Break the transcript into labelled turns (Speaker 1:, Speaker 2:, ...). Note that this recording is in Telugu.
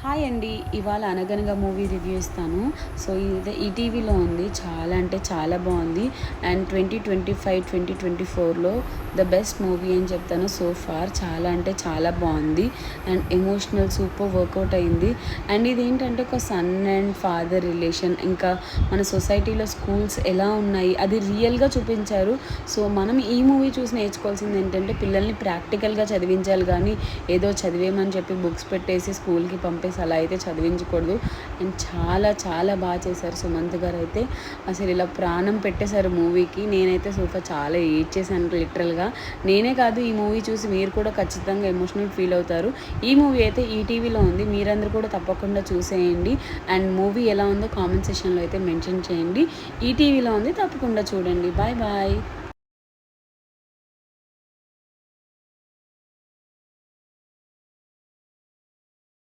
Speaker 1: హాయ్ అండి. ఇవాళ 'అనగనగా' మూవీ రివ్యూ ఇస్తాను. సో, ఇది ఈటీవీలో ఉంది. చాలా అంటే చాలా బాగుంది. అండ్ 2025, 2024లో ద బెస్ట్ మూవీ అని చెప్తాను సో ఫార్. చాలా అంటే చాలా బాగుంది. అండ్ ఎమోషనల్ సూపర్ వర్కౌట్ అయింది. అండ్ ఇదేంటంటే ఒక సన్ అండ్ ఫాదర్ రిలేషన్, ఇంకా మన సొసైటీలో స్కూల్స్ ఎలా ఉన్నాయి అది రియల్గా చూపించారు. సో మనం ఈ మూవీ చూసి నేర్చుకోవాల్సింది ఏంటంటే పిల్లల్ని ప్రాక్టికల్గా చదివించాలి, కానీ ఏదో చదివేమని చెప్పి బుక్స్ పెట్టేసి స్కూల్కి పంపేసి అలా అయితే చదివించకూడదు. అండ్ చాలా చాలా బాగా చేశారు సుమంత్ గారు అయితే. అసలు ఇలా ప్రాణం పెట్టేశారు మూవీకి. నేనైతే సోఫా చాలా ఏడ్చేసాను లిటరల్గా. నేనే కాదు, ఈ మూవీ చూసి మీరు కూడా ఖచ్చితంగా ఎమోషనల్ ఫీల్ అవుతారు. ఈ మూవీ అయితే ఈటీవీలో ఉంది. మీరందరూ కూడా తప్పకుండా చూసేయండి. అండ్ మూవీ ఎలా ఉందో కామెంట్ సెక్షన్లో అయితే మెన్షన్ చేయండి. ఈటీవీలో ఉంది, తప్పకుండా చూడండి. Bye bye.